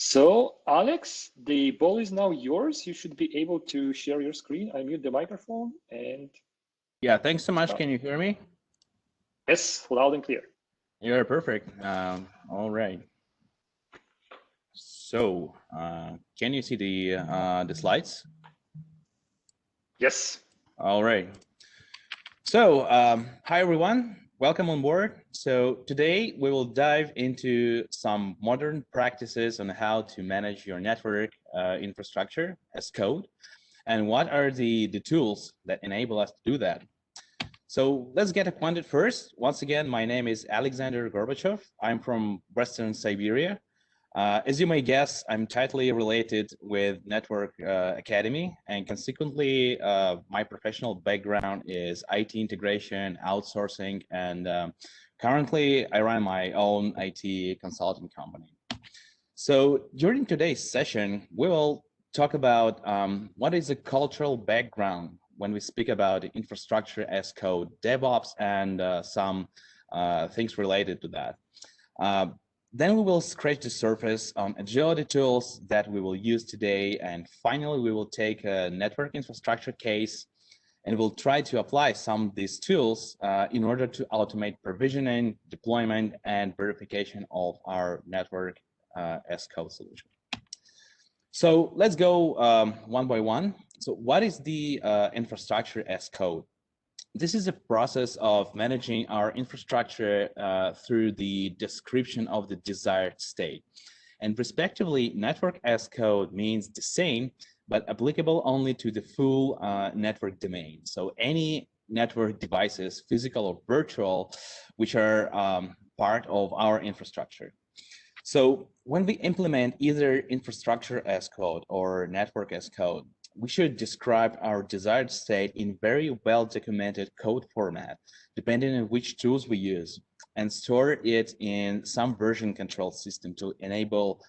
So, Alex, the ball is now yours. You should be able to share your screen, unmute the microphone, and Yeah, thanks so much. start. Can you hear me? Yes, loud and clear. You're perfect. All right. So, can you see the slides? Yes. All right. So, hi everyone. Welcome on board. So today we will dive into some modern practices on how to manage your network infrastructure as code, and what are the tools that enable us to do that. So let's get acquainted first. Once again, my name is Alexander Gorbachev. I'm from Western Siberia. As you may guess, I'm tightly related with Network Academy, and consequently, my professional background is IT integration, outsourcing, and currently I run my own IT consulting company. So during today's session, we will talk about what is the cultural background when we speak about infrastructure as code, DevOps, and some things related to that. Then we will scratch the surface on agility tools that we will use today. And finally, we will take a network infrastructure case and we'll try to apply some of these tools in order to automate provisioning, deployment, and verification of our network as code solution. So let's go one by one. So what is the infrastructure as code? This is a process of managing our infrastructure through the description of the desired state. And respectively, network as code means the same, but applicable only to the full network domain. So any network devices, physical or virtual, which are part of our infrastructure. So when we implement either infrastructure as code or network as code, we should describe our desired state in very well-documented code format, depending on which tools we use, and store it in some version control system to enable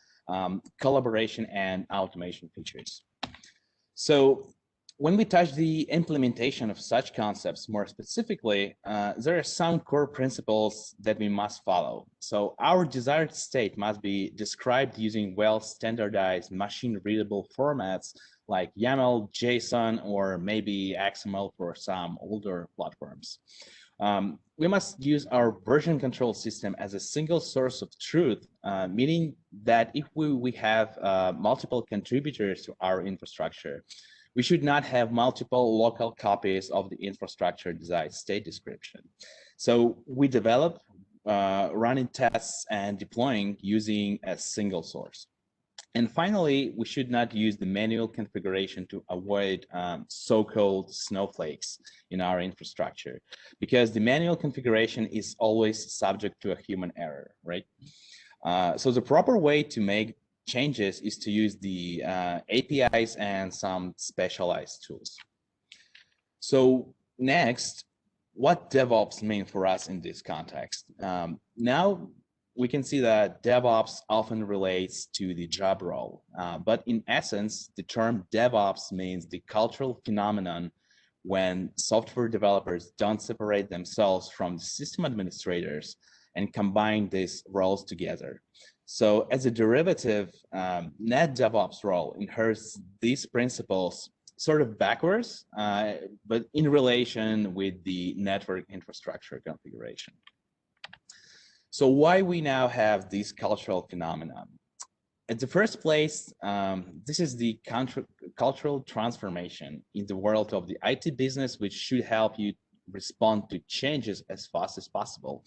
collaboration and automation features. So when we touch the implementation of such concepts more specifically, there are some core principles that we must follow. So our desired state must be described using well-standardized machine-readable formats like YAML, JSON, or maybe XML for some older platforms. We must use our version control system as a single source of truth, meaning that if we have multiple contributors to our infrastructure, we should not have multiple local copies of the infrastructure desired state description. So we develop running tests and deploying using a single source. And finally, we should not use the manual configuration to avoid so-called snowflakes in our infrastructure, because the manual configuration is always subject to a human error, right? So the proper way to make changes is to use the APIs and some specialized tools. So next, what DevOps mean for us in this context? Now we can see that DevOps often relates to the job role, but in essence, the term DevOps means the cultural phenomenon when software developers don't separate themselves from the system administrators and combine these roles together. So as a derivative, net DevOps role inherits these principles sort of backwards, but in relation with the network infrastructure configuration. So why we now have this cultural phenomenon? At the first place, this is the cultural transformation in the world of the IT business, which should help you respond to changes as fast as possible.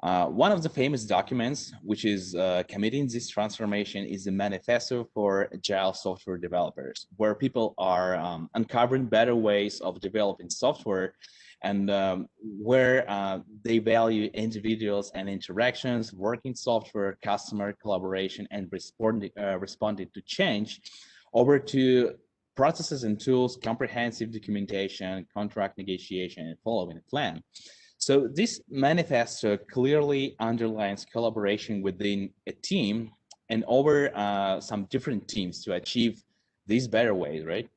One of the famous documents, which is committing this transformation, is the Manifesto for Agile Software Developers, where people are uncovering better ways of developing software and where they value individuals and interactions, working software, customer collaboration, and responding to change over to processes and tools, comprehensive documentation, contract negotiation, and following a plan. So this manifesto clearly underlines collaboration within a team and over some different teams to achieve these better ways, right?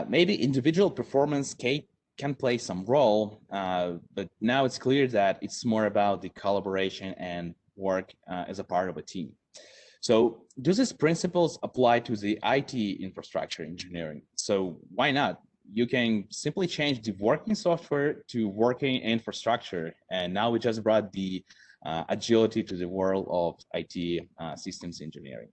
Maybe individual performance can play some role, but now it's clear that it's more about the collaboration and work as a part of a team. So do these principles apply to the IT infrastructure engineering? So why not? You can simply change the working software to working infrastructure. And now we just brought the agility to the world of IT systems engineering.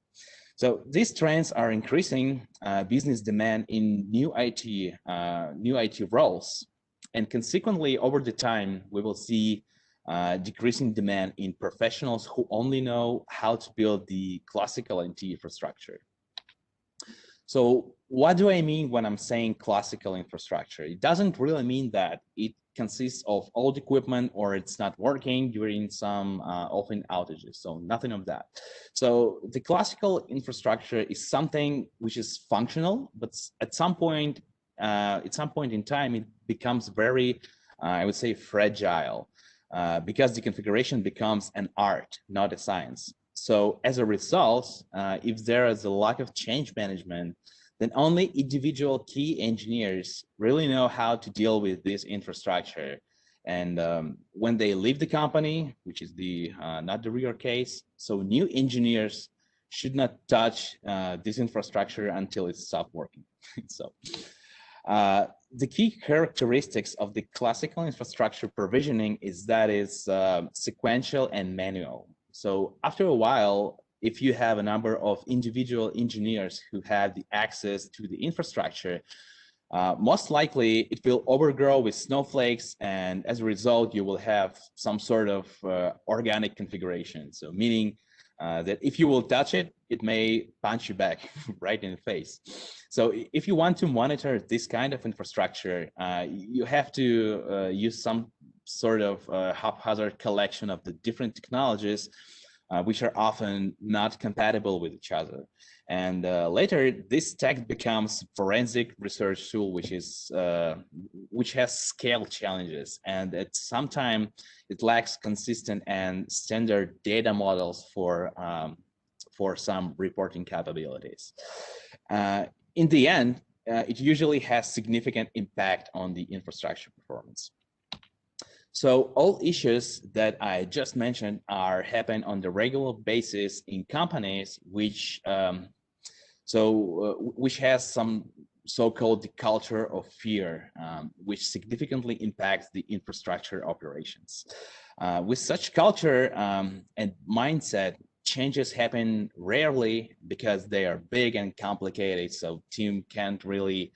So these trends are increasing business demand in new IT roles. And consequently, over the time, we will see decreasing demand in professionals who only know how to build the classical IT infrastructure. So what do I mean when I'm saying classical infrastructure? It doesn't really mean that it consists of old equipment or it's not working during some often outages. So nothing of that. So the classical infrastructure is something which is functional, but at some point in time, it becomes very, I would say, fragile because the configuration becomes an art, not a science. So as a result, if there is a lack of change management, then only individual key engineers really know how to deal with this infrastructure. And when they leave the company, which is the not the rare case, so new engineers should not touch this infrastructure until it stops working. So the key characteristics of the classical infrastructure provisioning is that it's sequential and manual. So after a while, if you have a number of individual engineers who have the access to the infrastructure, most likely it will overgrow with snowflakes, and as a result, you will have some sort of organic configuration. So meaning that if you will touch it, it may punch you back right in the face. So if you want to monitor this kind of infrastructure, you have to use some sort of haphazard collection of the different technologies which are often not compatible with each other. And later, this tech becomes forensic research tool, which has scale challenges, and at some time it lacks consistent and standard data models for some reporting capabilities. In the end, it usually has significant impact on the infrastructure performance. So all issues that I just mentioned happen on the regular basis in companies which which has some so-called the culture of fear, which significantly impacts the infrastructure operations. With such culture and mindset, changes happen rarely because they are big and complicated, so team can't really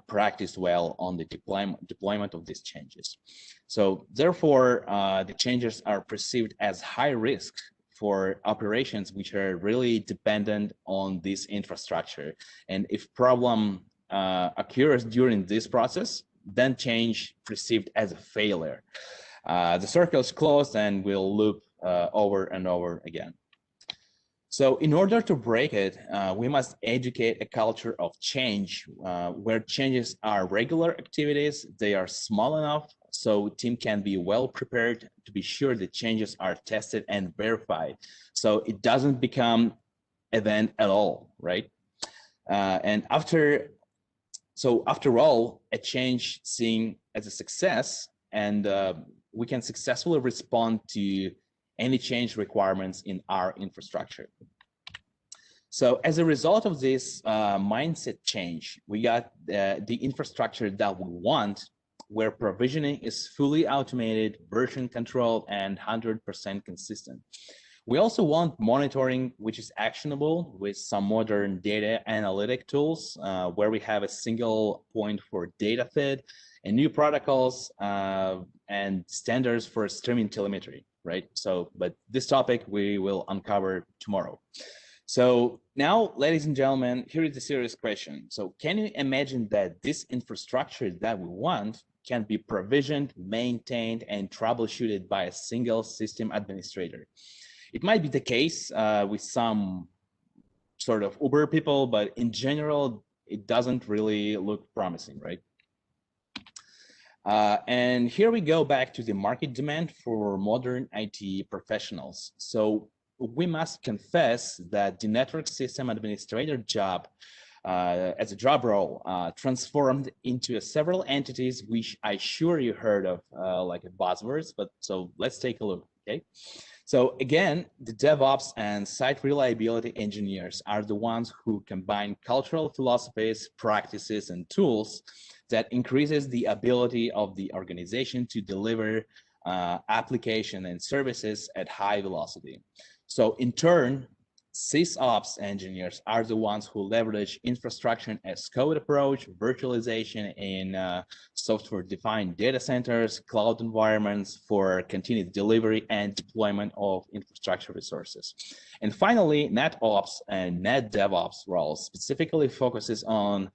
practice well on the deployment of these changes. So therefore, the changes are perceived as high risk for operations which are really dependent on this infrastructure. And if problem occurs during this process, then change perceived as a failure. The circle is closed and will loop over and over again. So in order to break it, we must educate a culture of change where changes are regular activities, they are small enough so team can be well prepared to be sure the changes are tested and verified. So it doesn't become event at all, right? And after all, a change seen as a success, and we can successfully respond to any change requirements in our infrastructure. So as a result of this mindset change, we got the infrastructure that we want, where provisioning is fully automated, version control, and 100% consistent. We also want monitoring, which is actionable with some modern data analytic tools, where we have a single point for data feed and new protocols and standards for streaming telemetry, right? So, but this topic we will uncover tomorrow. So now, ladies and gentlemen, here is the serious question. So can you imagine that this infrastructure that we want can be provisioned, maintained, and troubleshooted by a single system administrator? It might be the case with some sort of Uber people, but in general, it doesn't really look promising, right? And here we go back to the market demand for modern IT professionals. So we must confess that the network system administrator job as a job role transformed into several entities, which I sure you heard of like buzzwords, but so let's take a look, okay? So again, the DevOps and site reliability engineers are the ones who combine cultural philosophies, practices, and tools that increases the ability of the organization to deliver application and services at high velocity. So in turn, SysOps engineers are the ones who leverage infrastructure as code approach, virtualization in software-defined data centers, cloud environments for continued delivery and deployment of infrastructure resources. And finally, NetOps and NetDevOps roles specifically focuses on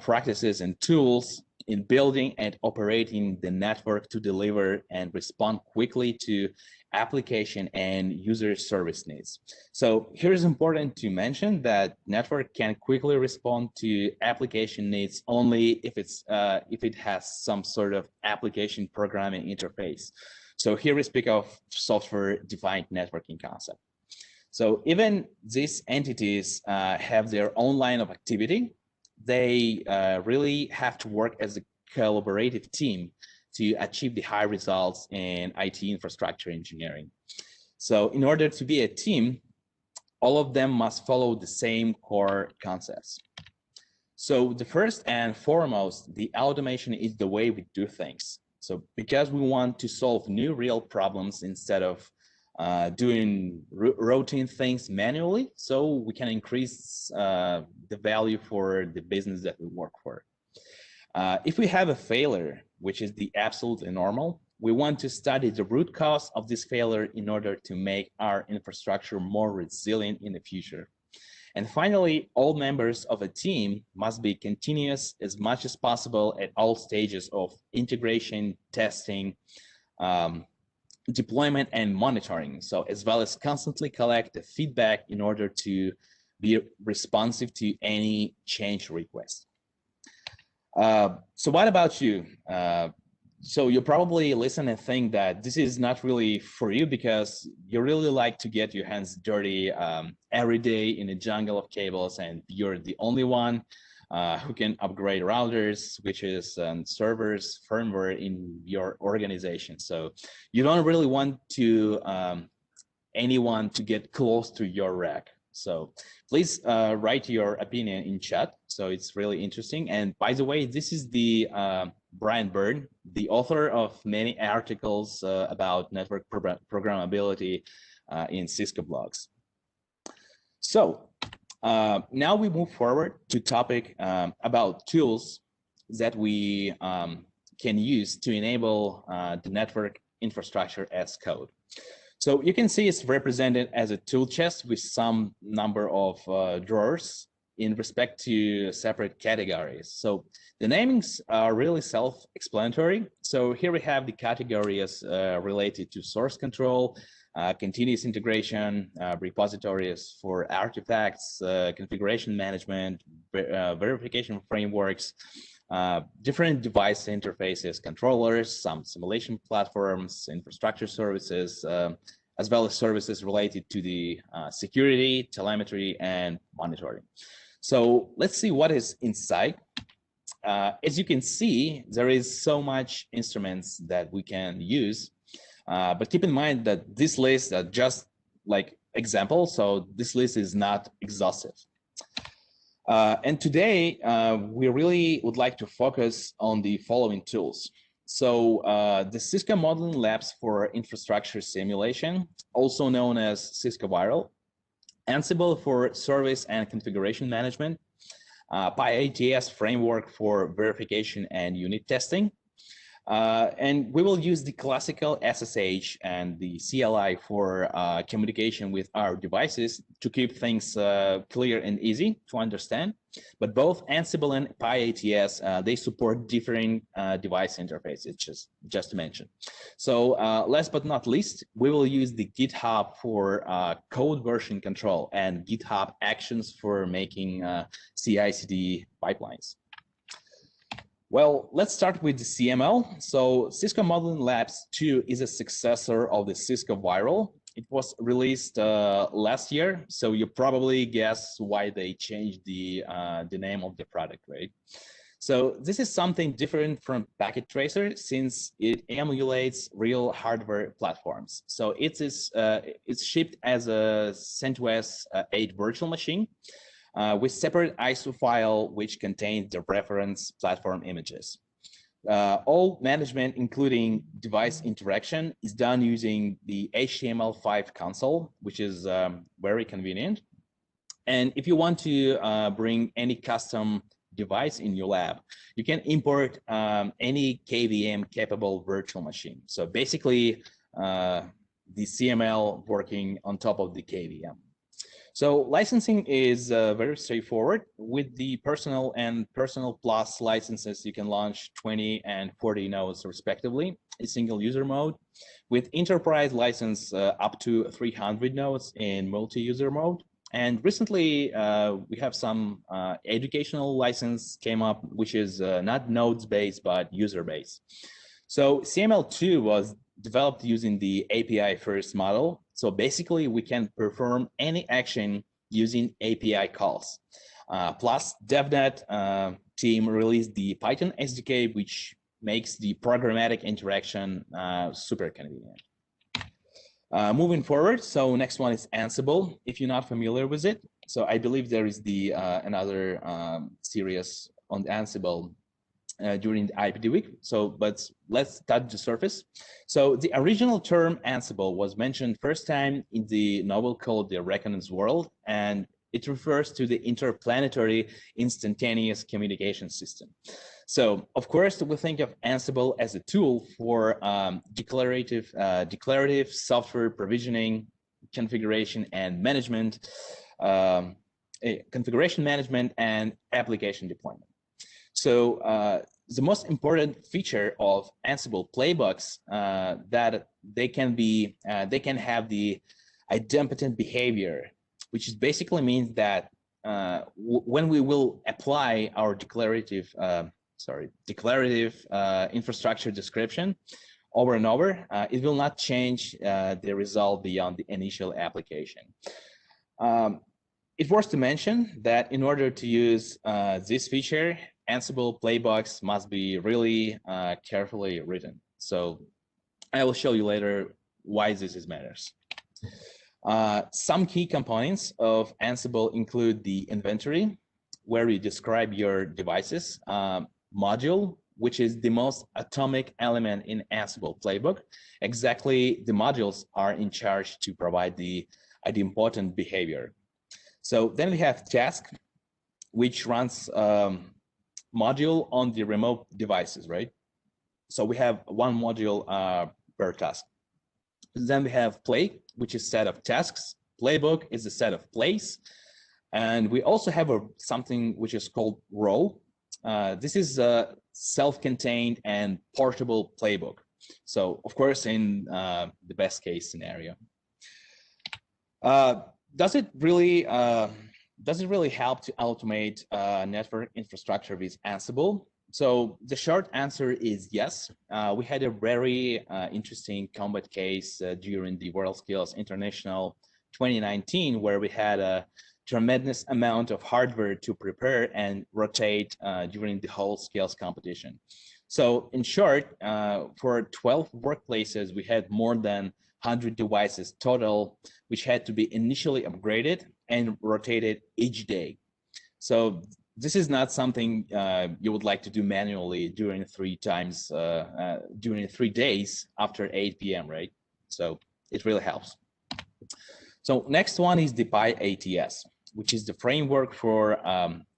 practices and tools in building and operating the network to deliver and respond quickly to application and user service needs. So here is important to mention that network can quickly respond to application needs only if it has some sort of application programming interface. So here we speak of software-defined networking concept. So even these entities have their own line of activity. They really have to work as a collaborative team to achieve the high results in IT infrastructure engineering. So in order to be a team, all of them must follow the same core concepts. So the first and foremost, the automation is the way we do things. So because we want to solve new real problems instead of doing routine things manually, so we can increase the value for the business that we work for. If we have a failure, which is the absolutely normal, we want to study the root cause of this failure in order to make our infrastructure more resilient in the future. And finally, all members of a team must be continuous as much as possible at all stages of integration, testing, deployment, and monitoring. So as well as constantly collect the feedback in order to be responsive to any change request. So what about you? So you probably listen and think that this is not really for you because you really like to get your hands dirty every day in a jungle of cables, and you're the only one who can upgrade routers, switches, and servers, firmware in your organization. So you don't really want to anyone to get close to your rack. So please write your opinion in chat. So it's really interesting. And by the way, this is the Brian Byrne, the author of many articles about network programmability in Cisco blogs. So now we move forward to topic about tools that we can use to enable the network infrastructure as code. So you can see it's represented as a tool chest with some number of drawers in respect to separate categories. So the namings are really self-explanatory. So here we have the categories related to source control, continuous integration, repositories for artifacts, configuration management, verification frameworks, different device interfaces, controllers, some simulation platforms, infrastructure services, as well as services related to the security, telemetry, and monitoring. So let's see what is inside. As you can see, there is so much instruments that we can use, but keep in mind that this list are just like examples, so this list is not exhaustive. And today, we really would like to focus on the following tools. So the Cisco Modeling Labs for Infrastructure Simulation, also known as Cisco Viral, Ansible for Service and Configuration Management, PyATS framework for verification and unit testing. And we will use the classical SSH and the CLI for communication with our devices to keep things clear and easy to understand. But both Ansible and PyATS, they support different device interfaces, just to mention. So last but not least, we will use the GitHub for code version control and GitHub Actions for making CI/CD pipelines. Well, let's start with the CML. So Cisco Modeling Labs 2 is a successor of the Cisco Viral. It was released last year, so you probably guess why they changed the name of the product, right? So this is something different from Packet Tracer since it emulates real hardware platforms. So it's shipped as a CentOS 8 virtual machine with separate ISO file which contains the reference platform images. All management, including device interaction, is done using the HTML5 console, which is very convenient. And if you want to bring any custom device in your lab, you can import any KVM capable virtual machine. So basically, the CML working on top of the KVM. So licensing is very straightforward. With the Personal and Personal Plus licenses, you can launch 20 and 40 nodes respectively, a single user mode. With Enterprise license, up to 300 nodes in multi-user mode. And recently, we have some educational license came up, which is not nodes-based, but user-based. So CML2 was developed using the API-first model. So basically, we can perform any action using API calls. Plus, DevNet team released the Python SDK, which makes the programmatic interaction super convenient. Moving forward, so next one is Ansible. If you're not familiar with it, so I believe there is the another series on Ansible during the IPD week. So, but let's touch the surface. So the original term Ansible was mentioned first time in the novel called The Reckoning's World, and it refers to the interplanetary instantaneous communication system. So, of course, we think of Ansible as a tool for declarative software provisioning, configuration and management, and application deployment. So, the most important feature of Ansible playbooks that they can have the idempotent behavior, which basically means that when we will apply our declarative infrastructure description over and over, it will not change the result beyond the initial application. It's worth to mention that in order to use this feature, Ansible playbooks must be really carefully written. So I will show you later why this matters. Some key components of Ansible include the inventory, where you describe your devices, module, which is the most atomic element in Ansible playbook. Exactly, the modules are in charge to provide the idempotent behavior. So then we have task, which runs module on the remote devices, right? So we have one module per task. Then we have play, which is a set of tasks. Playbook is a set of plays. And we also have something which is called role. This is a self-contained and portable playbook. So of course, in the best case scenario. Does it really help to automate network infrastructure with Ansible? So the short answer is yes. We had a very interesting combat case during the WorldSkills International 2019, where we had a tremendous amount of hardware to prepare and rotate during the whole skills competition. So in short, for 12 workplaces, we had more than 100 devices total, which had to be initially upgraded and rotated each day. So this is not something you would like to do manually during 3 days after 8 p.m., right? So it really helps. So next one is the PyATS, which is the framework for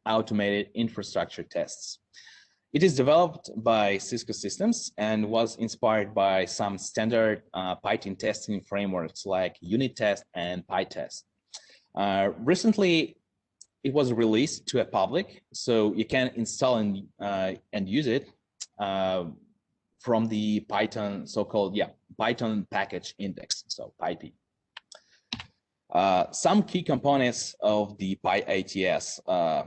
automated infrastructure tests. It is developed by Cisco Systems and was inspired by some standard Python testing frameworks like unit test and PyTest. Recently, it was released to a public, so you can install and use it from the Python Python package index, so PyP. Some key components of the PyATS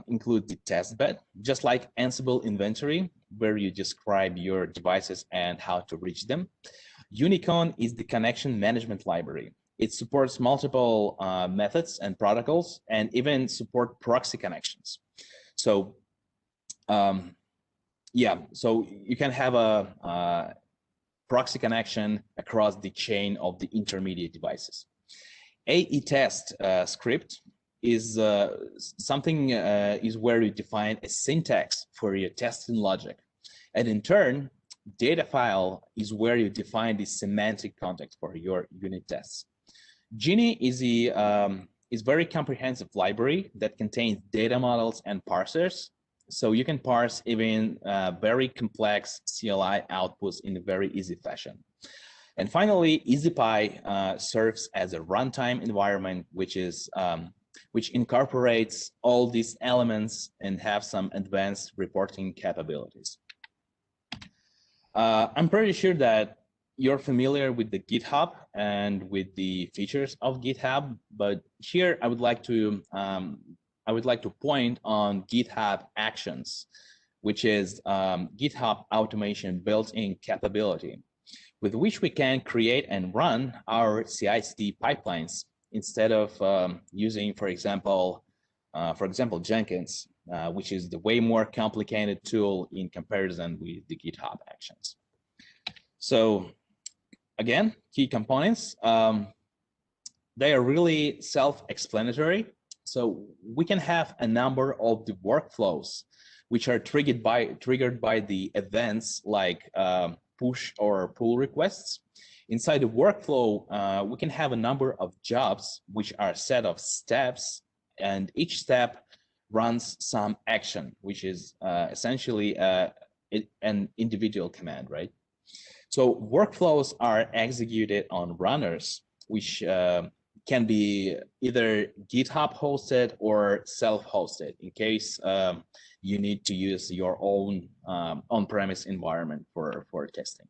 include the test bed, just like Ansible inventory, where you describe your devices and how to reach them. Unicorn is the connection management library. It supports multiple methods and protocols, and even support proxy connections. So Yeah, so you can have a proxy connection across the chain of the intermediate devices. AE test script is something is where you define a syntax for your testing logic, and in turn, data file is where you define the semantic context for your unit tests. Genie is very comprehensive library that contains data models and parsers. So you can parse even very complex CLI outputs in a very easy fashion. And finally, EasyPy serves as a runtime environment, which incorporates all these elements and have some advanced reporting capabilities. I'm pretty sure that you're familiar with the GitHub and with the features of GitHub, but here I would like to point on Github Actions, which is GitHub automation built-in capability, with which we can create and run our CI/CD pipelines instead of using, for example, Jenkins, which is the way more complicated tool in comparison with the GitHub Actions. So again, key components, they are really self-explanatory. So we can have a number of the workflows which are triggered by the events like push or pull requests. Inside the workflow, we can have a number of jobs which are a set of steps, and each step runs some action, which is essentially an individual command, right? So workflows are executed on runners, which can be either GitHub hosted or self-hosted in case you need to use your own on-premise environment for testing.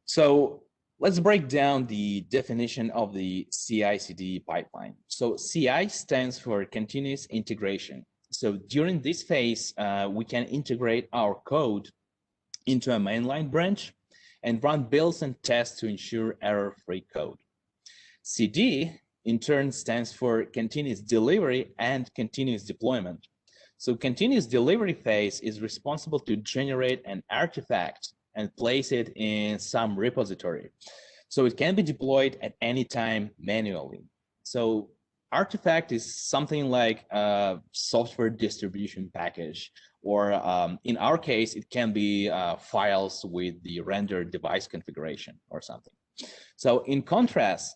So let's break down the definition of the CI/CD pipeline. So CI stands for continuous integration. So during this phase, we can integrate our code into a mainline branch and run builds and tests to ensure error-free code. CD, in turn, stands for continuous delivery and continuous deployment. So continuous delivery phase is responsible to generate an artifact and place it in some repository. So it can be deployed at any time manually. So artifact is something like a software distribution package, or in our case, it can be files with the rendered device configuration or something. So in contrast,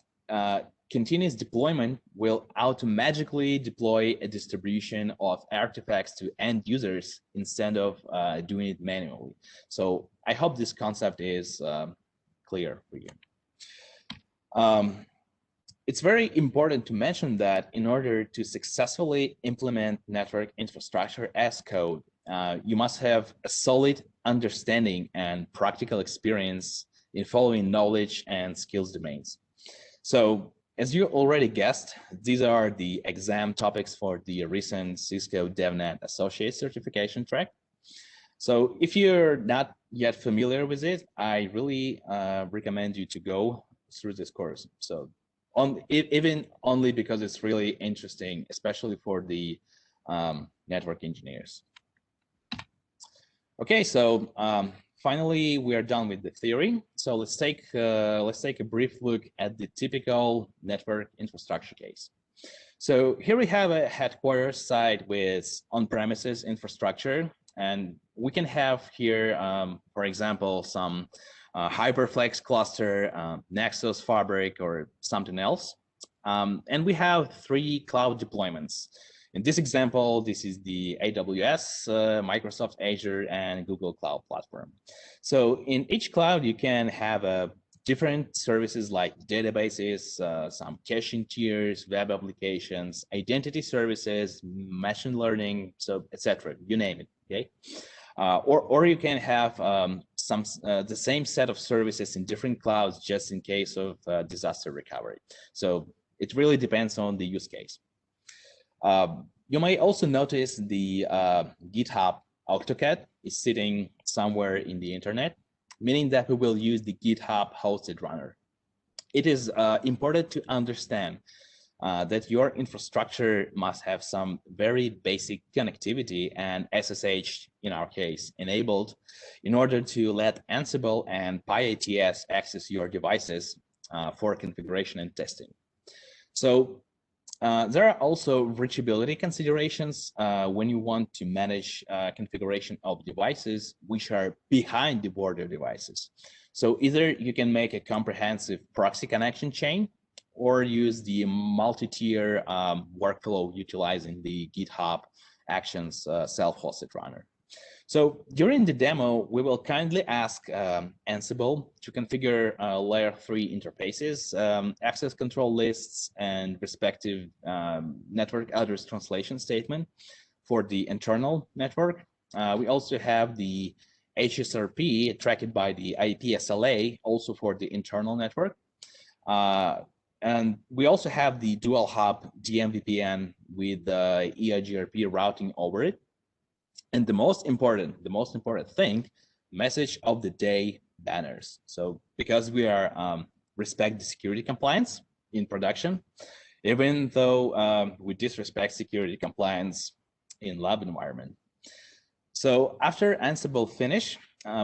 continuous deployment will automatically deploy a distribution of artifacts to end users instead of doing it manually. So I hope this concept is clear for you. It's very important to mention that in order to successfully implement network infrastructure as code, you must have a solid understanding and practical experience in following knowledge and skills domains. So as you already guessed, these are the exam topics for the recent Cisco DevNet Associate certification track. So if you're not yet familiar with it, I really recommend you to go through this course. So even only because it's really interesting, especially for the network engineers. Okay, so finally we are done with the theory. So let's take a brief look at the typical network infrastructure case. So here we have a headquarters site with on-premises infrastructure, and we can have here, for example, some Hyperflex cluster, Nexus Fabric, or something else. And we have 3 cloud deployments. In this example, this is the AWS, Microsoft Azure, and Google Cloud Platform. So in each cloud, you can have different services like databases, some caching tiers, web applications, identity services, machine learning, so etc. You name it. Okay, or you can have the same set of services in different clouds just in case of disaster recovery. So it really depends on the use case. You may also notice the GitHub AutoCAD is sitting somewhere in the internet, meaning that we will use the GitHub hosted runner. It is important to understand that your infrastructure must have some very basic connectivity and SSH, in our case, enabled in order to let Ansible and PyATS access your devices for configuration and testing. So there are also reachability considerations when you want to manage configuration of devices which are behind the border devices. So either you can make a comprehensive proxy connection chain or use the multi-tier workflow utilizing the GitHub Actions self-hosted runner. So during the demo, we will kindly ask Ansible to configure layer 3 interfaces, access control lists, and respective network address translation statement for the internal network. We also have the HSRP tracked by the IPSLA, also for the internal network. And we also have the dual hub DMVPN with the EIGRP routing over it. And the most important thing, message of the day banners. So because we are respect the security compliance in production, even though we disrespect security compliance in lab environment. So after Ansible finish,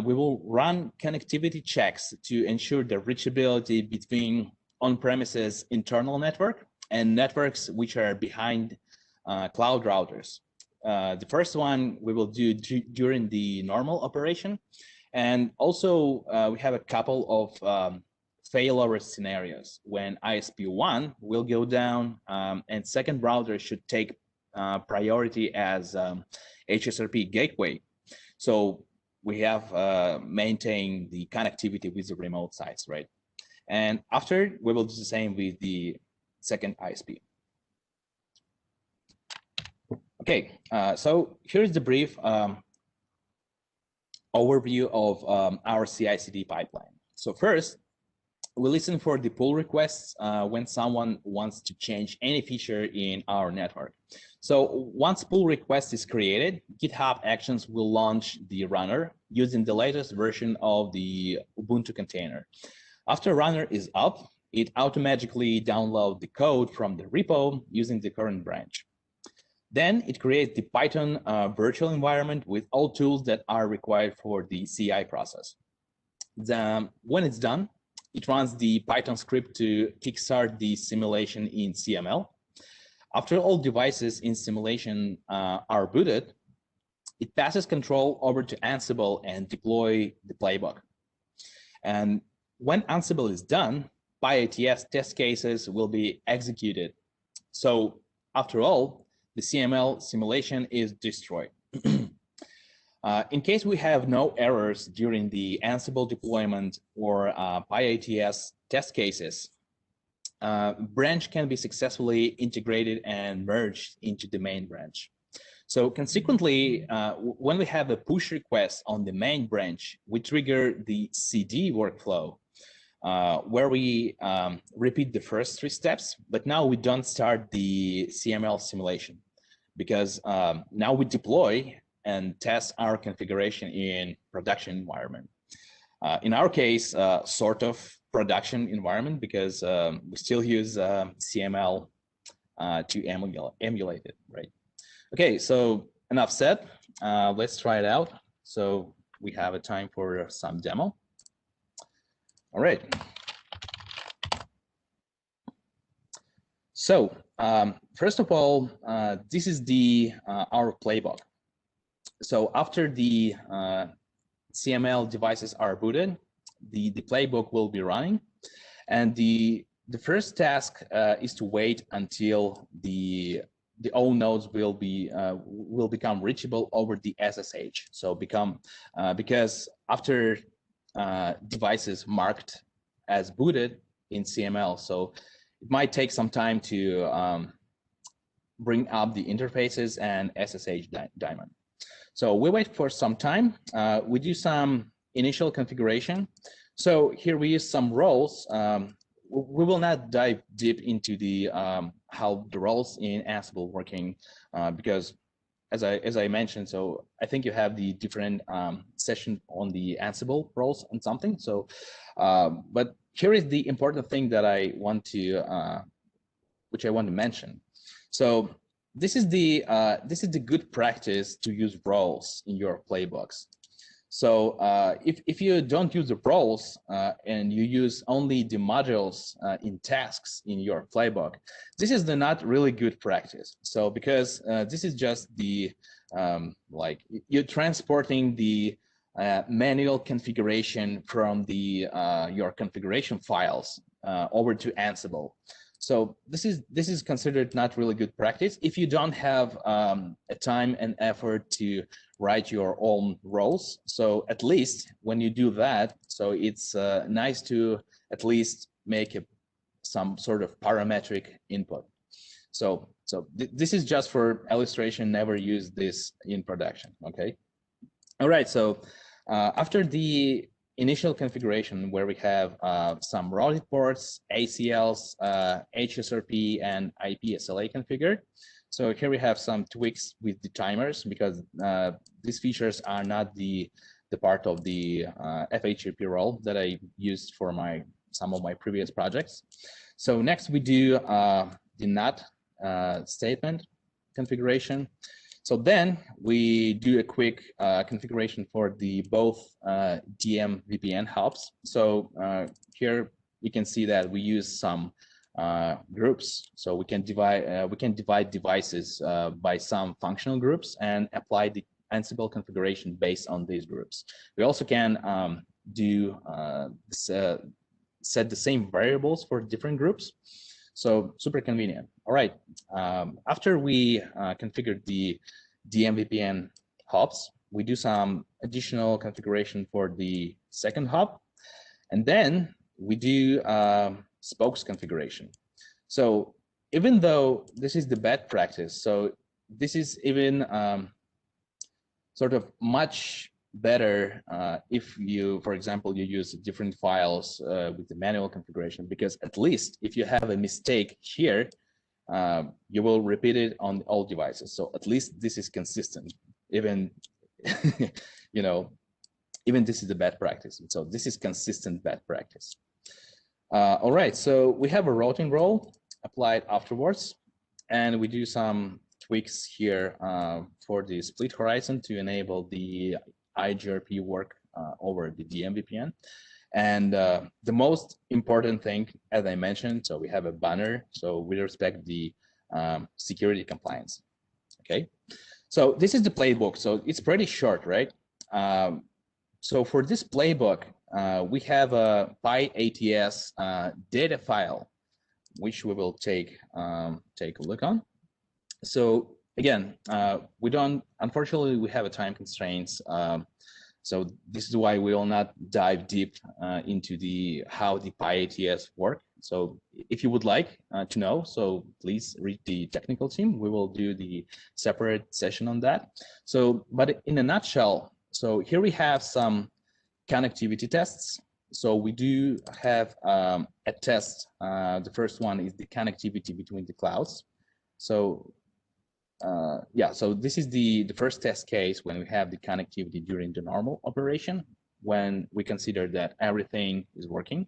we will run connectivity checks to ensure the reachability between on-premises internal network and networks which are behind cloud routers. The first one we will do during the normal operation. And also we have a couple of failover scenarios when ISP1 will go down and second router should take priority as HSRP gateway. So we have maintained the connectivity with the remote sites, right? And after, we will do the same with the second ISP. Okay, so here's the brief overview of our CI/CD pipeline. So first, we listen for the pull requests when someone wants to change any feature in our network. So once pull request is created, GitHub Actions will launch the runner using the latest version of the Ubuntu container. After runner is up, it automatically downloads the code from the repo using the current branch. Then it creates the Python virtual environment with all tools that are required for the CI process. When it's done, it runs the Python script to kickstart the simulation in CML. After all devices in simulation are booted, it passes control over to Ansible and deploy the playbook. And when Ansible is done, PyATS test cases will be executed. So after all, the CML simulation is destroyed. In case we have no errors during the Ansible deployment or PyATS test cases, branch can be successfully integrated and merged into the main branch. So consequently, when we have a push request on the main branch, we trigger the CD workflow, where we repeat the first 3 steps, but now we don't start the CML simulation because now we deploy and test our configuration in production environment. In our case, sort of production environment because we still use CML to emulate it, right? Okay, so enough said. Let's try it out. So we have a time for some demo. All right. So first of all, this is the our playbook. So after the CML devices are booted, the playbook will be running, and the first task is to wait until the all nodes will become reachable over the SSH. So because after devices marked as booted in CML, so it might take some time to bring up the interfaces and SSH daemon. So we wait for some time. We do some initial configuration. So here we use some roles. We will not dive deep into the how the roles in Ansible working because as I mentioned, so I think you have the different session on the Ansible roles and something. So, but here is the important thing that I want to which I want to mention. So this is the good practice to use roles in your playbooks. So if you don't use the roles and you use only the modules in tasks in your playbook, this is not really good practice. So because this is just the like you're transporting the manual configuration from the your configuration files over to Ansible. So this is considered not really good practice if you don't have a time and effort to write your own roles. So at least when you do that, so it's nice to at least make some sort of parametric input. So this is just for illustration. Never use this in production. Okay. All right. So after the initial configuration where we have some routed ports, ACLs, HSRP, and IP SLA configured. So here we have some tweaks with the timers because these features are not the part of the FHRP role that I used for some of my previous projects. So next we do the NOT statement configuration. So then we do a quick configuration for the both DM VPN hubs. So here we can see that we use some groups. So we can divide devices by some functional groups and apply the Ansible configuration based on these groups. We also can set the same variables for different groups. So super convenient. All right. After we configured the DMVPN hubs, we do some additional configuration for the second hub, and then we do spokes configuration. So even though this is the bad practice, so this is even sort of much better if you, for example, you use different files with the manual configuration, because at least if you have a mistake here, you will repeat it on all devices. So at least this is consistent, even, you know, even this is the bad practice. So this is consistent bad practice. All right, so we have a routing role applied afterwards, and we do some tweaks here for the split horizon to enable the IGRP work over the DMVPN. And the most important thing, as I mentioned, so we have a banner, so we respect the security compliance. Okay, so this is the playbook. So it's pretty short, right? So for this playbook, we have a PyATS data file, which we will take a look on. So again, unfortunately, we have a time constraints. So this is why we will not dive deep into how the PyATS work. So if you would like to know, so please read the technical team. We will do the separate session on that. So, but in a nutshell, so here we have some connectivity tests. So we do have a test. The first one is the connectivity between the clouds. So yeah, so this is the first test case when we have the connectivity during the normal operation, when we consider that everything is working.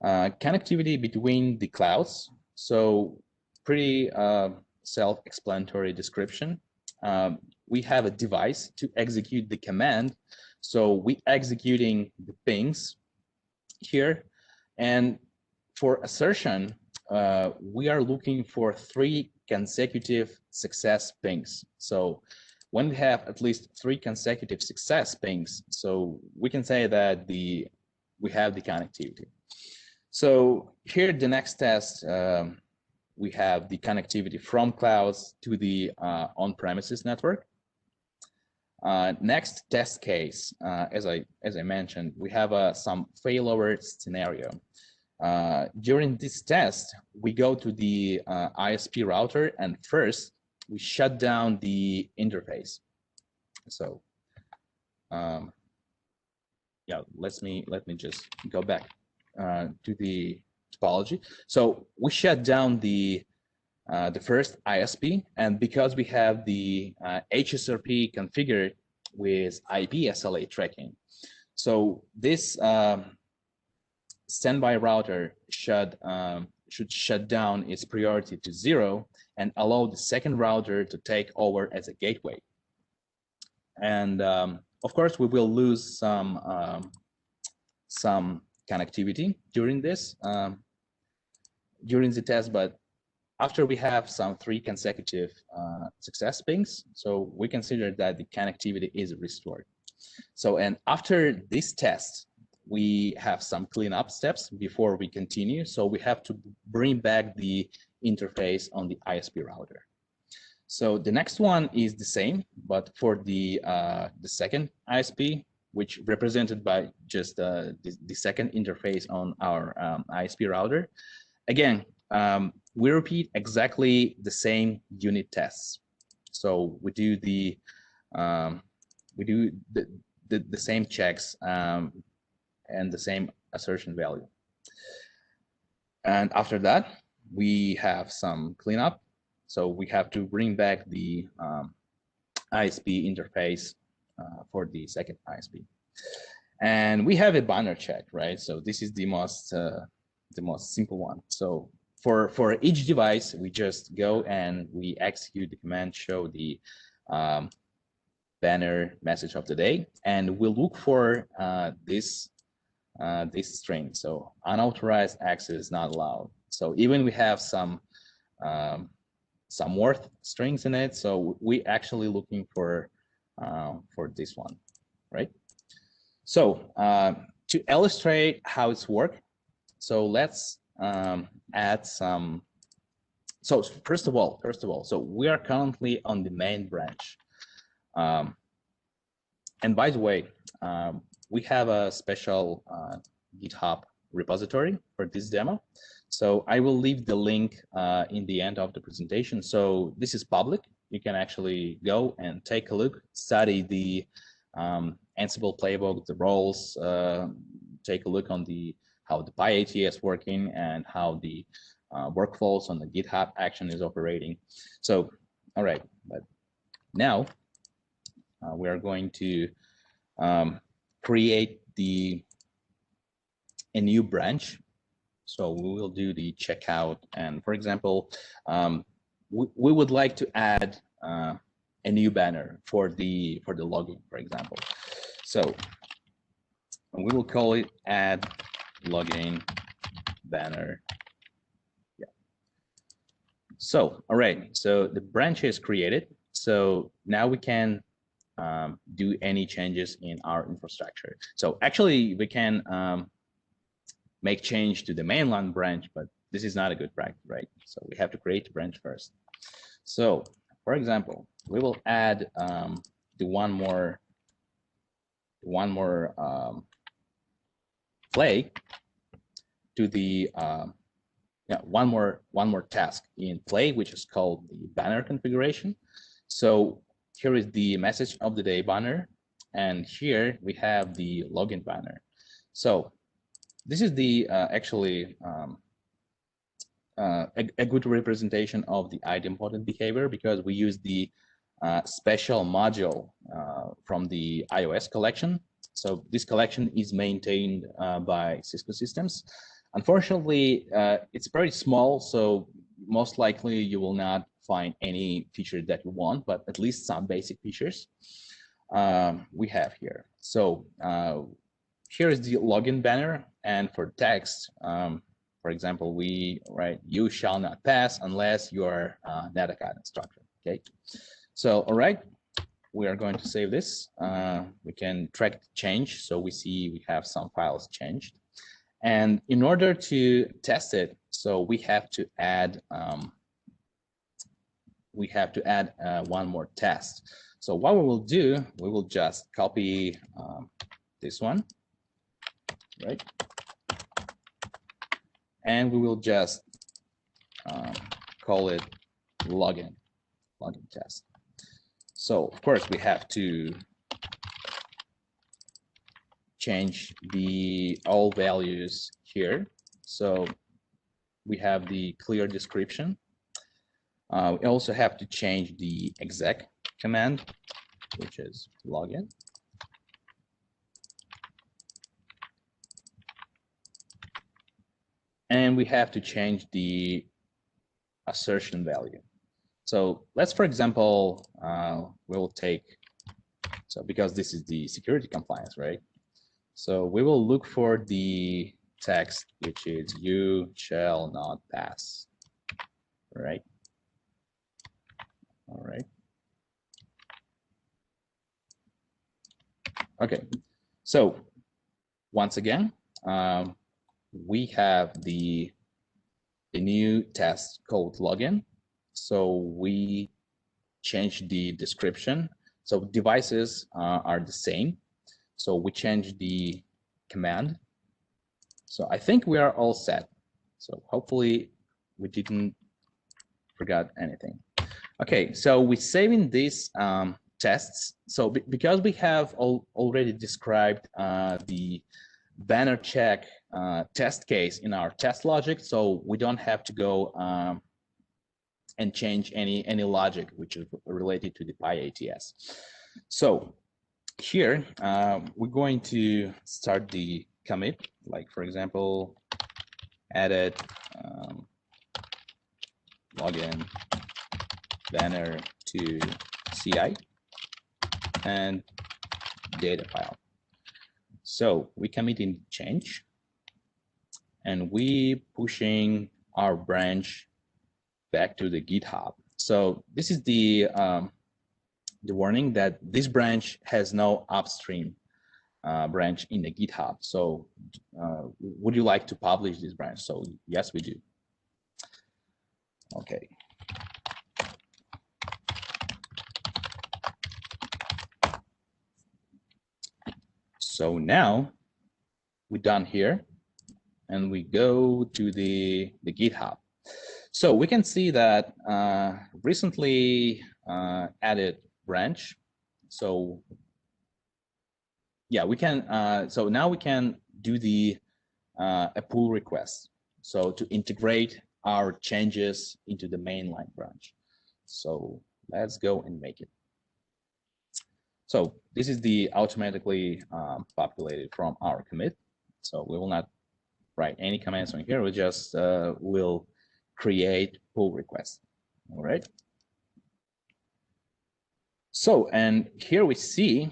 Connectivity between the clouds. So pretty self-explanatory description. We have a device to execute the command. So we executing the pings here. And for assertion, we are looking for 3 consecutive success pings. So when we have at least 3 consecutive success pings, so we can say that we have the connectivity. So here, the next test, we have the connectivity from clouds to the on-premises network. Next test case, as I mentioned, we have some failover scenario. During this test, we go to the ISP router, and first we shut down the interface. So yeah, let me just go back to the topology. So we shut down the first ISP, and because we have the HSRP configured with IP SLA tracking, so this standby router should should shut down its priority to 0 and allow the second router to take over as a gateway. And of course, we will lose some connectivity during this, during the test, but after we have some 3 consecutive success pings, so we consider that the connectivity is restored. So, and after this test, we have some cleanup steps before we continue. So we have to bring back the interface on the ISP router. So the next one is the same, but for the second ISP, which represented by just the second interface on our ISP router. Again, we repeat exactly the same unit tests. So we do the same checks and the same assertion value. And after that, we have some cleanup. So we have to bring back the ISP interface for the second ISP. And we have a banner check, right? So this is the most simple one. So for each device, we just go and we execute the command show the banner message of the day, and we'll look for this string. So unauthorized access not allowed. So even we have some worth strings in it, so we actually looking for this one, right? So to illustrate how it's work, so let's add some. So first of all, so we are currently on the main branch, and by the way, we have a special GitHub repository for this demo. So I will leave the link in the end of the presentation. So this is public. You can actually go and take a look, study the Ansible playbook, the roles, take a look on how the PyAT is working and how the workflows on the GitHub action is operating. So, all right, but now we are going to create a new branch. So we will do the checkout, and for example, we would like to add a new banner for the login, for example. So we will call it add login banner. Yeah. So all right, so the branch is created. So now we can do any changes in our infrastructure. So actually, we can make change to the mainline branch, but this is not a good practice, right? So we have to create the branch first. So for example, we will add the one more flag to the one more task in play, which is called the banner configuration. So here is the message of the day banner, and here we have the login banner. So this is the actually a good representation of the idempotent behavior, because we use the special module from the iOS collection. So this collection is maintained by Cisco systems. Unfortunately, it's very small, so most likely you will not find any feature that you want, but at least some basic features we have here. So here is the login banner, and for text, for example, we write "you shall not pass unless you are NetAcad instructor." Okay, so all right, we are going to save this. We can track the change, so we see we have some files changed, and in order to test it, so we have to add one more test. So what we will do, we will just copy this one, right? And we will just call it login test. So of course we have to change all values here. So we have the clear description. We also have to change the exec command, which is login. and we have to change the assertion value. So let's, for example, we'll take, so because this is the security compliance, right? So we will look for the text, which is "you shall not pass," right? All right. Okay, so once again, we have the new test called login. So we change the description. So devices are the same. So we change the command. So I think we are all set. So hopefully we didn't forget anything. Okay, so we're saving these tests. So because we have already described the banner check test case in our test logic, so we don't have to go and change any logic which is related to the PyATS. So here we're going to start the commit, like for example, added login banner to CI and data file. So we committing change and we pushing our branch back to the GitHub. So this is the warning that this branch has no upstream branch in the GitHub. So would you like to publish this branch? So yes, we do. Okay. So now we're done here and we go to the GitHub. So we can see that recently added branch. So yeah, we can, so now we can do the a pull request. So to integrate our changes into the mainline branch. So let's go and make it. So this is the automatically populated from our commit. So we will not write any commands on here. We just will create pull request. All right. So, and here we see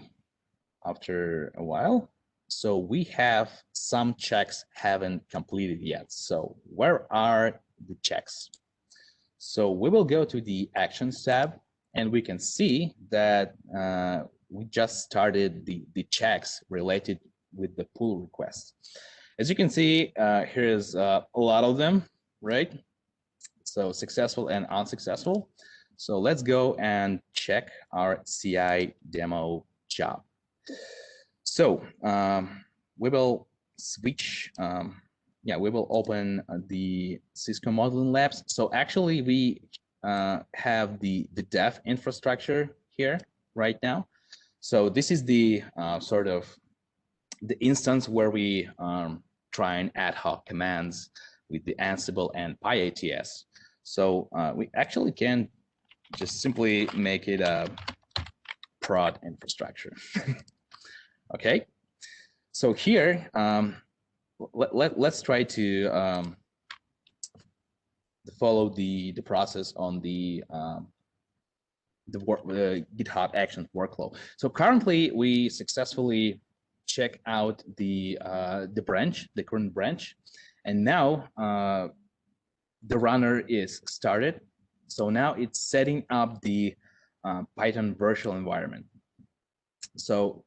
after a while, so we have some checks haven't completed yet. So where are the checks? So we will go to the Actions tab and we can see that we just started the checks related with the pull request. As you can see, here's a lot of them, right? So successful and unsuccessful. So let's go and check our CI demo job. So we will switch, we will open the Cisco Modeling Labs. So actually we have the dev infrastructure here right now. So this is the sort of the instance where we try and ad hoc commands with the Ansible and PyATS. So we actually can just simply make it a prod infrastructure. Okay, so here let's try to follow the process on the GitHub Actions workflow. So currently we successfully check out the branch, the current branch, and now the runner is started. So now it's setting up the Python virtual environment. So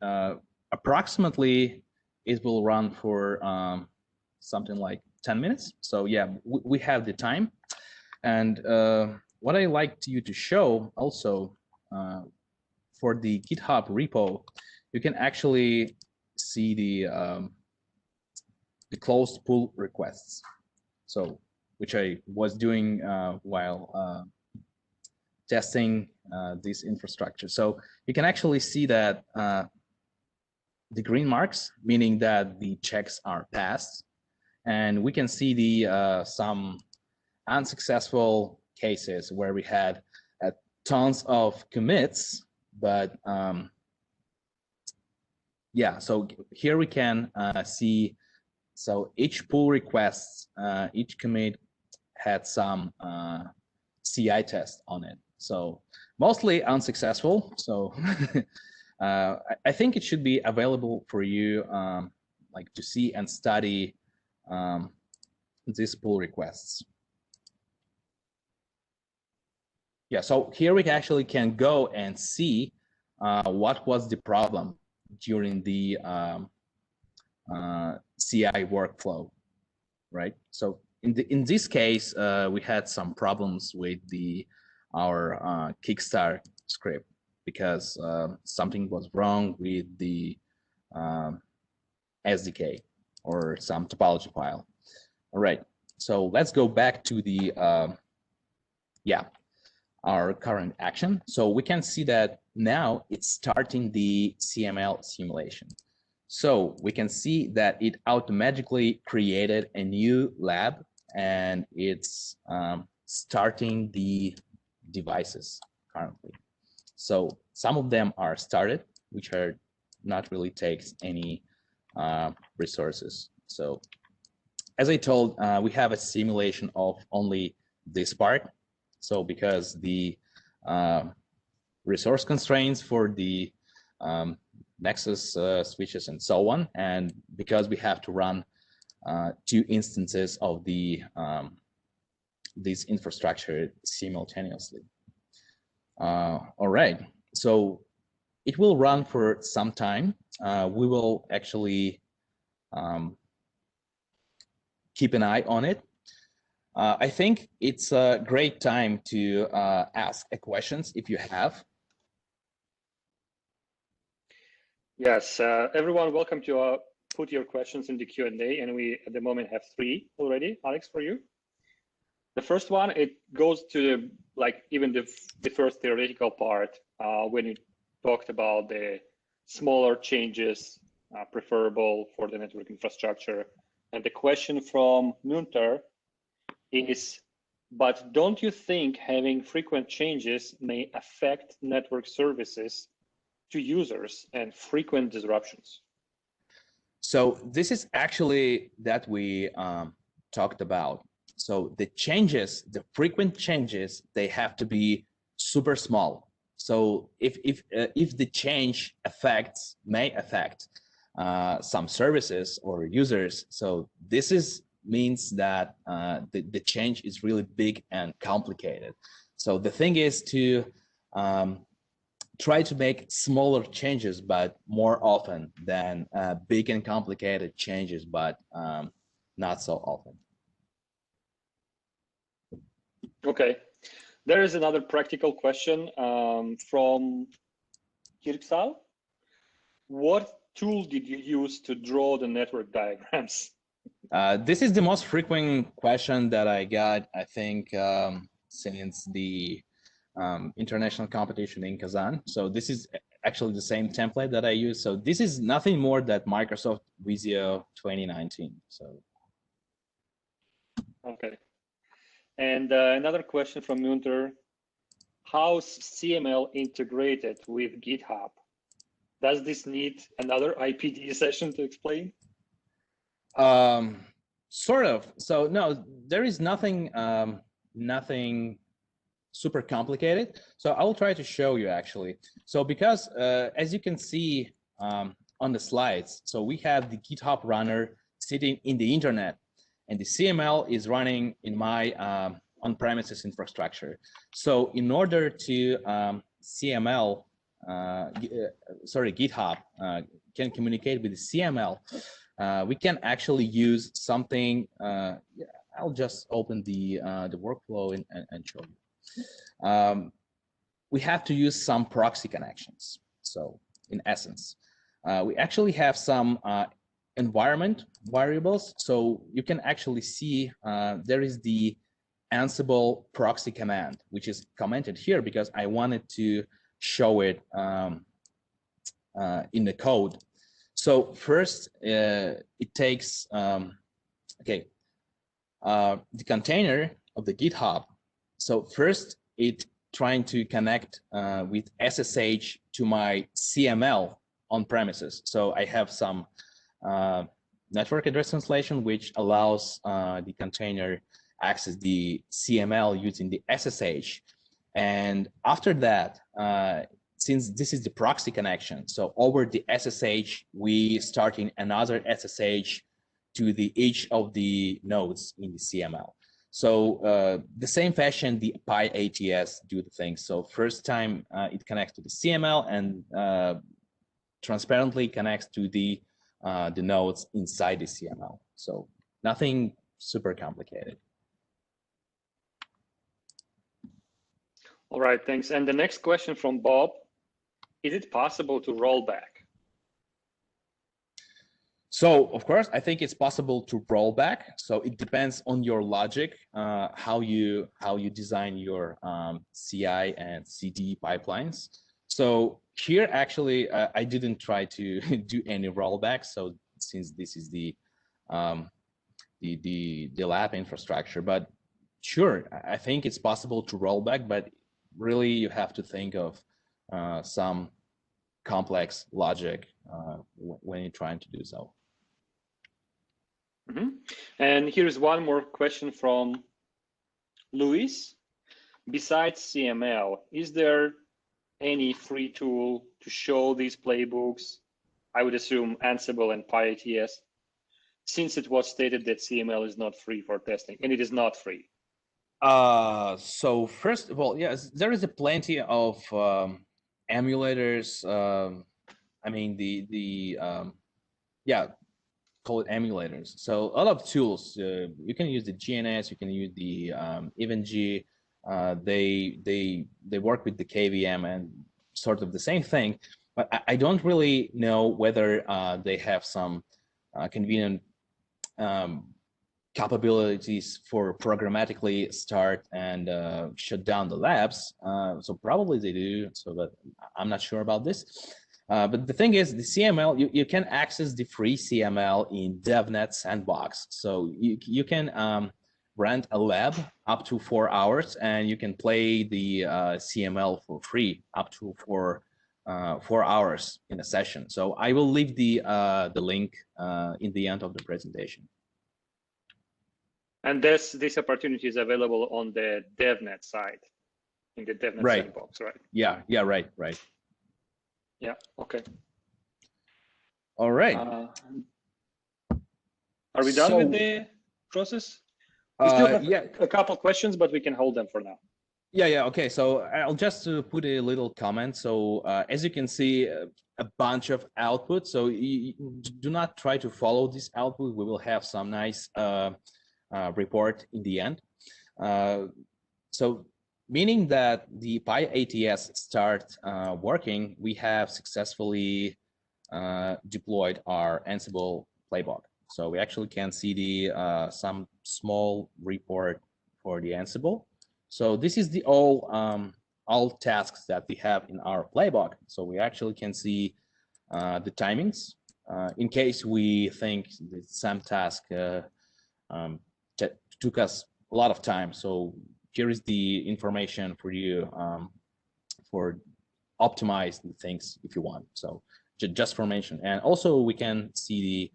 approximately it will run for something like 10 minutes. So yeah, we have the time. And what I like you to show also for the GitHub repo, you can actually see the closed pull requests. So which I was doing while testing this infrastructure. So you can actually see that the green marks, meaning that the checks are passed, and we can see the some unsuccessful cases where we had tons of commits, but yeah, so here we can see So each pull request, each commit had some CI test on it. So mostly unsuccessful. So I think it should be available for you like to see and study these pull requests. Yeah, so here we actually can go and see what was the problem during the CI workflow, right? So in this case, we had some problems with our Kickstart script because something was wrong with the SDK or some topology file. All right, so let's go back to the our current action. So we can see that now it's starting the CML simulation. So we can see that it automatically created a new lab and it's starting the devices currently. So some of them are started, which are not really takes any resources. So as I told, we have a simulation of only this part. So because the resource constraints for the Nexus switches and so on, and because we have to run 2 instances of the this infrastructure simultaneously. All right, so it will run for some time. We will actually keep an eye on it. I think it's a great time to ask questions if you have. Yes, everyone, welcome to put your questions in the Q&A, and we at the moment have 3 already, Alex, for you. The first one, it goes to like even the first theoretical part when you talked about the smaller changes preferable for the network infrastructure. And the question from Munter is, but don't you think having frequent changes may affect network services to users and frequent disruptions? So this is actually that we talked about. So the changes, the frequent changes, they have to be super small. So if the change may affect some services or users, so this means that the change is really big and complicated. So the thing is to try to make smaller changes, but more often than big and complicated changes, but not so often. Okay, there is another practical question from Kirksal. What tool did you use to draw the network diagrams? This is the most frequent question that I got, I think, since the international competition in Kazan. So this is actually the same template that I use. So this is nothing more than Microsoft Visio 2019. So. Okay. And another question from Munter, how's CML integrated with GitHub? Does this need another IPD session to explain? Sort of. So no, there is nothing super complicated. So I will try to show you actually. So because as you can see on the slides, so we have the GitHub runner sitting in the internet, and the CML is running in my on-premises infrastructure. So in order to GitHub can communicate with the CML, we can actually use something. I'll just open the workflow and show you. We have to use some proxy connections. So in essence, we actually have some environment variables. So you can actually see there is the Ansible proxy command, which is commented here because I wanted to show it in the code. So first, it takes the container of the GitHub. So first, it trying to connect with SSH to my CML on premises. So I have some network address translation, which allows the container access the CML using the SSH. And after that, since this is the proxy connection, so over the SSH, we starting another SSH to each of the nodes in the CML. So the same fashion, the PyATS do the thing. So first time it connects to the CML and transparently connects to the nodes inside the CML. So nothing super complicated. All right, thanks. And the next question from Bob, is it possible to roll back? So of course, I think it's possible to roll back. So it depends on your logic, how you design your CI and CD pipelines. So here, actually, I didn't try to do any rollback. So since this is the lab infrastructure, but sure, I think it's possible to roll back, but really you have to think of some complex logic when you're trying to do so. Mm-hmm. And here's one more question from Luis. Besides CML, is there any free tool to show these playbooks? I would assume Ansible and PyATS, since it was stated that CML is not free for testing, and it is not free. So first of all, yes, there is a plenty of emulators. I mean, call it emulators. So a lot of tools. You can use the GNS. You can use the EvenG. They work with the KVM and sort of the same thing. But I don't really know whether they have some convenient capabilities for programmatically start and shut down the labs. So probably they do. So, but I'm not sure about this. But the thing is, the CML, you can access the free CML in DevNet Sandbox. So you can rent a lab up to 4 hours, and you can play the CML for free up to 4 hours in a session. So I will leave the link in the end of the presentation. And this opportunity is available on the DevNet side, in the DevNet Sandbox, right? Yeah, right. Yeah, okay. All right. Are we done with the process? We still have a couple questions, but we can hold them for now. Yeah, okay. So I'll just put a little comment. So as you can see, a bunch of output. So you do not try to follow this output. We will have some nice report in the end. So meaning that the PyATS start working, we have successfully deployed our Ansible playbook. So we actually can see the some small report for the Ansible. So this is the all tasks that we have in our playbook. So we actually can see the timings in case we think that some task took us a lot of time. So here is the information for you for optimize the things if you want. So just for mention, and also we can see the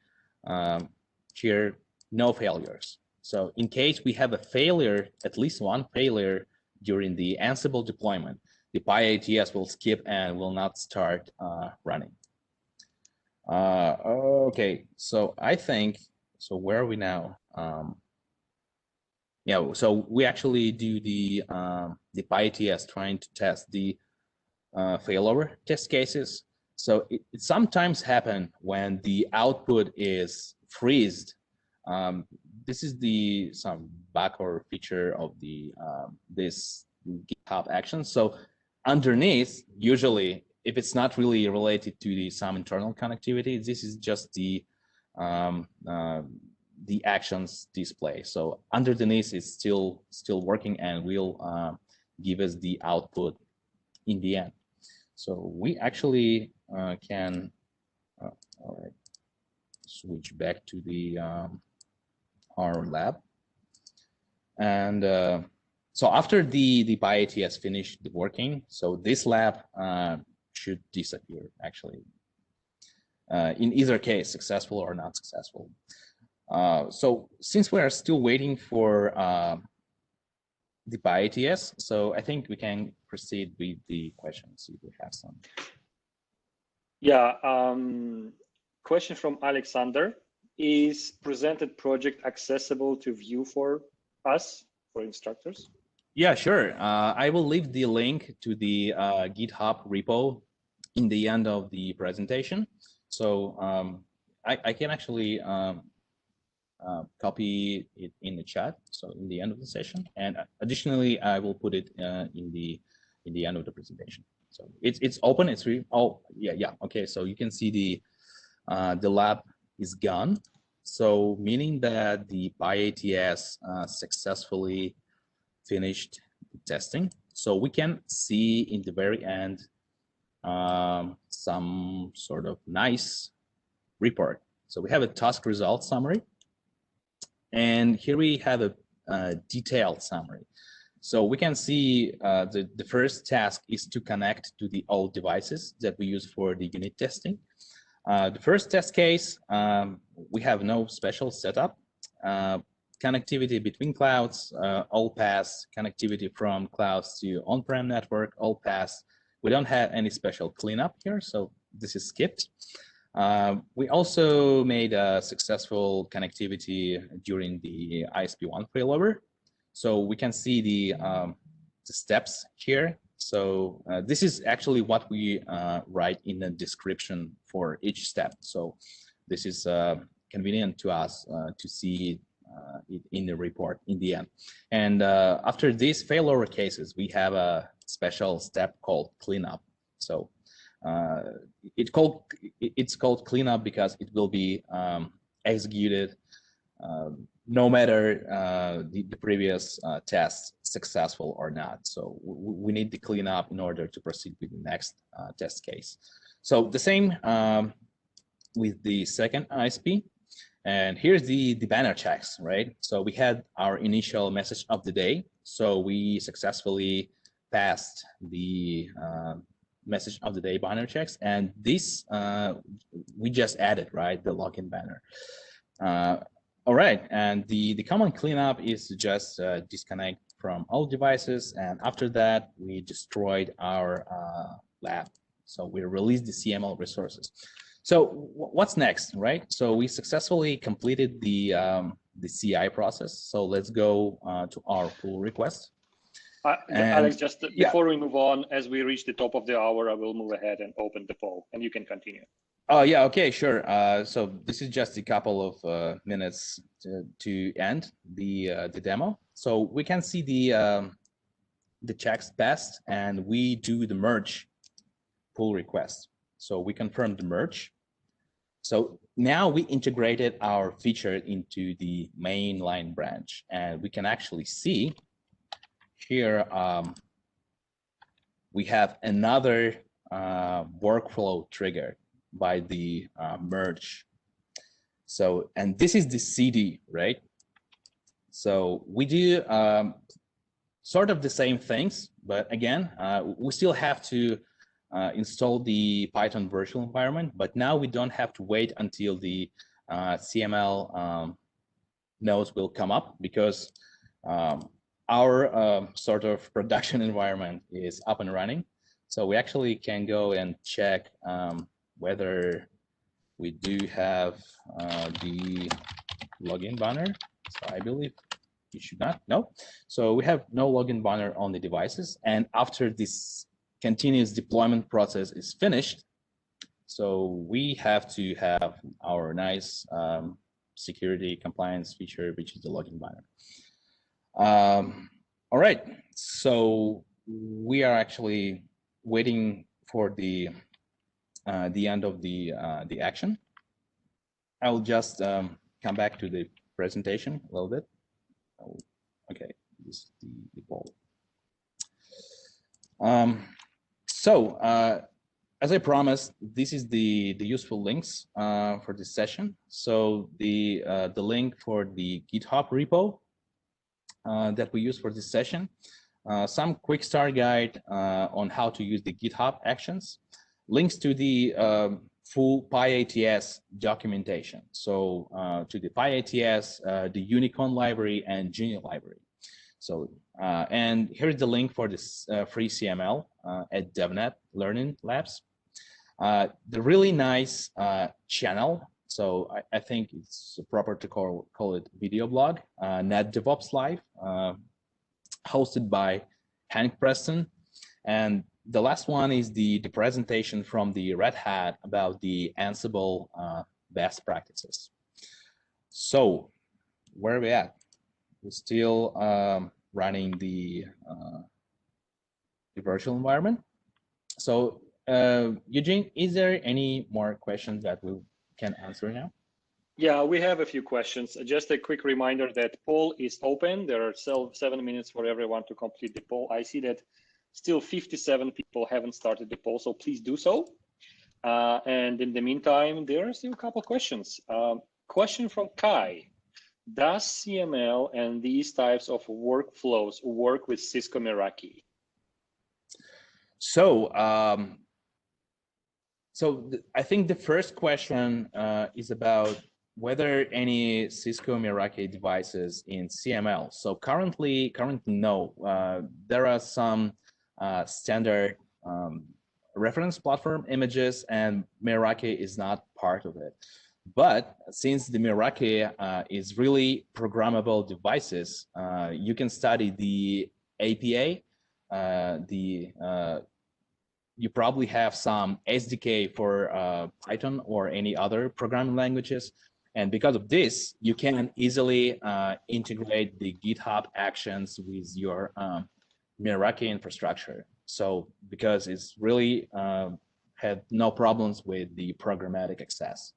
here no failures. So in case we have a failure, at least one failure during the Ansible deployment, the PyATS will skip and will not start running. Okay, so I think, so where are we now? Yeah, so we actually do the PyATS trying to test the failover test cases. So it sometimes happens when the output is freezed. This is some backward feature of the this GitHub Actions. So underneath, usually, if it's not really related to some internal connectivity, this is just the actions display. So underneath is still working and will give us the output in the end. So we actually can all right, switch back to the our lab. And so after the PyATS finished working, so this lab should disappear actually. in either case, successful or not successful. So since we are still waiting for the ByATS, so I think we can proceed with the questions if we have some. Yeah, question from Alexander. Is presented project accessible to view for us, for instructors? Yeah, sure. I will leave the link to the GitHub repo in the end of the presentation. So I can actually copy it in the chat, so in the end of the session. And additionally, I will put it in the end of the presentation. So it's open. It's really, oh yeah. Okay, so you can see the lab is gone. So meaning that the ByATS successfully finished the testing. So we can see in the very end some sort of nice report. So we have a task result summary, and here we have a detailed summary. So we can see the first task is to connect to the old devices that we use for the unit testing. The first test case, we have no special setup. Connectivity between clouds, all pass. Connectivity from clouds to on-prem network, all pass. We don't have any special cleanup here, so this is skipped. We also made a successful connectivity during the ISP1 failover. So we can see the steps here. So this is actually what we write in the description for each step. So this is convenient to us to see it in the report in the end. And after these failover cases, we have a special step called cleanup. So it's called cleanup because it will be executed no matter the previous test successful or not. So we need the cleanup in order to proceed with the next test case. So the same with the second ISP. And here's the banner checks, right? So we had our initial message of the day. So we successfully passed the message of the day banner checks. And this, we just added, right? The login banner. All right, and the common cleanup is to just disconnect from all devices. And after that, we destroyed our lab. So we released the CML resources. So what's next, right? So we successfully completed the CI process. So let's go to our pull request. Alex, just before we move on, as we reach the top of the hour, I will move ahead and open the poll, and you can continue. Oh yeah, okay, sure. So this is just a couple of minutes to end the demo. So we can see the checks passed, and we do the merge pull request. So we confirm the merge. So now we integrated our feature into the mainline branch, and we can actually see here we have another workflow trigger by the merge. So, and this is the CD, right? So we do sort of the same things, but again, we still have to install the Python virtual environment, but now we don't have to wait until the CML nodes will come up, because our sort of production environment is up and running. So we actually can go and check whether we do have the login banner. So I believe you should not. No. So we have no login banner on the devices. And after this continuous deployment process is finished, so we have to have our nice security compliance feature, which is the login banner. All right. So we are actually waiting for the end of the action. I'll just come back to the presentation a little bit. Okay, this is the poll. So as I promised, this is the useful links for this session. So the link for the GitHub repo that we use for this session, some quick start guide on how to use the GitHub Actions, links to the full PyATS documentation. So to the PyATS, the Unicorn library and Genie library. So, and here's the link for this free CML at DevNet Learning Labs. The really nice channel, so I think it's proper to call it video blog, Net DevOps Live, hosted by Hank Preston. And the last one is the presentation from the Red Hat about the Ansible best practices. So where are we at? We're still running the virtual environment. So Eugene, is there any more questions that we can answer now? Yeah, we have a few questions. Just a quick reminder that poll is open. There are still 7 minutes for everyone to complete the poll. I see that still 57 people haven't started the poll, so please do so. And in the meantime, there are still a couple of questions. Question from Kai. Does CML and these types of workflows work with Cisco Meraki? So, I think the first question is about whether any Cisco Meraki devices in CML. So currently no. There are some standard reference platform images, and Meraki is not part of it. But since the Meraki is really programmable devices, you can study the APA. You probably have some SDK for Python or any other programming languages. And because of this, you can easily integrate the GitHub Actions with your Meraki infrastructure. So because it's really had no problems with the programmatic access.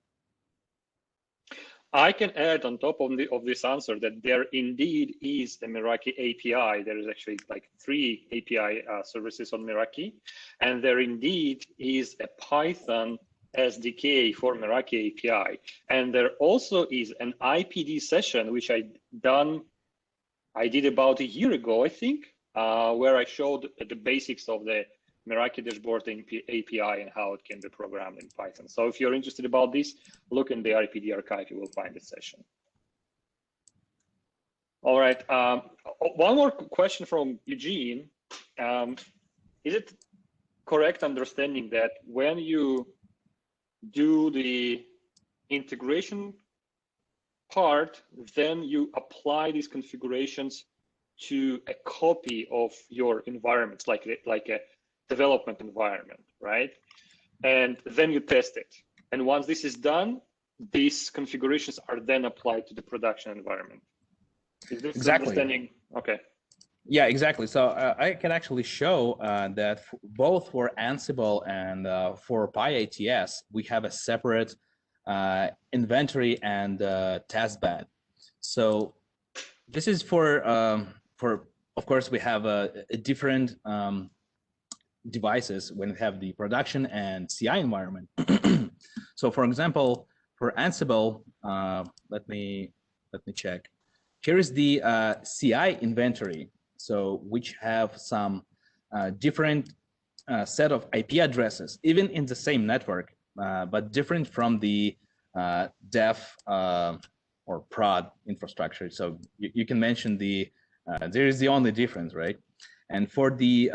I can add on top of this answer that there indeed is a Meraki API. There is actually like 3 API services on Meraki, and there indeed is a Python SDK for Meraki API. And there also is an IPD session, which I did about a year ago, I think, where I showed the basics of the Meraki dashboard API and how it can be programmed in Python. So if you're interested about this, look in the IPD archive, you will find the session. All right, one more question from Eugene. Is it correct understanding that when you do the integration part, then you apply these configurations to a copy of your environments, like a development environment, right? And then you test it. And once this is done, these configurations are then applied to the production environment. Is this understanding? Okay. Yeah, exactly. So I can actually show that both for Ansible and for PyATS, we have a separate inventory and test bed. So this is for of course, we have a different devices when we have the production and CI environment. So for example, for Ansible, let me check. Here is the CI inventory, so which have some different set of IP addresses, even in the same network, but different from the dev or prod infrastructure. So you can mention there is the only difference, right? And for the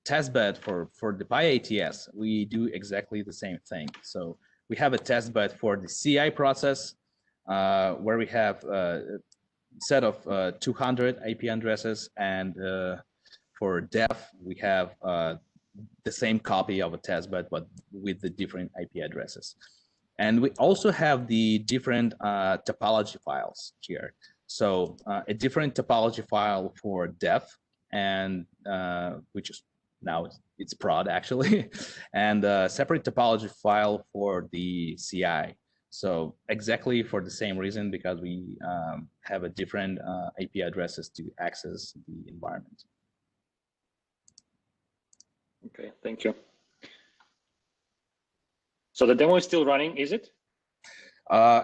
testbed for the PyATS, we do exactly the same thing. So we have a testbed for the CI process, where we have a set of 200 IP addresses, and for dev, we have the same copy of a testbed, but with the different IP addresses. And we also have the different topology files here. So a different topology file for dev, and which is now it's prod actually, and a separate topology file for the CI. So exactly for the same reason, because we have a different IP addresses to access the environment. Okay, thank you. So the demo is still running, is it?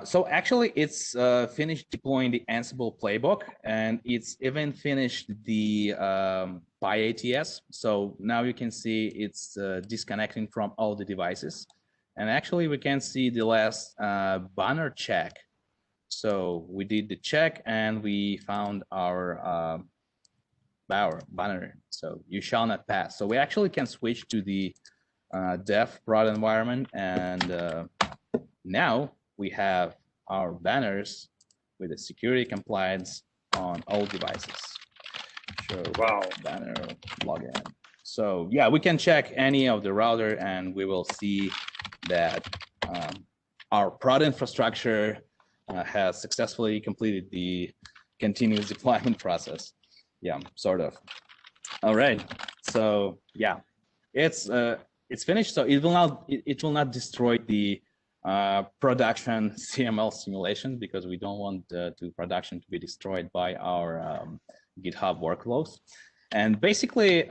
So actually, it's finished deploying the Ansible playbook, and it's even finished the PyATS. So now you can see it's disconnecting from all the devices. And actually, we can see the last banner check. So we did the check and we found our banner. So you shall not pass. So we actually can switch to the dev prod environment, and now we have our banners with the security compliance on all devices. So wow, banner login. So yeah, we can check any of the router and we will see that our prod infrastructure has successfully completed the continuous deployment process. Yeah, sort of. All right. So yeah, it's finished. So it will not destroy the production CML simulation, because we don't want the production to be destroyed by our GitHub workloads. And basically,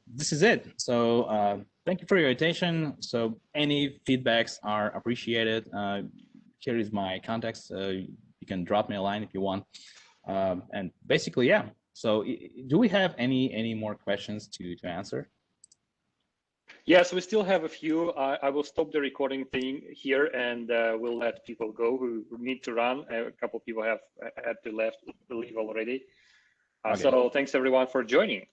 this is it. So thank you for your attention. So any feedbacks are appreciated. Here is my contacts. You can drop me a line if you want. And basically, yeah. So do we have any more questions to answer? Yes, we still have a few. I will stop the recording thing here, and we'll let people go who need to run. A couple of people have had to leave already. Okay. So thanks everyone for joining.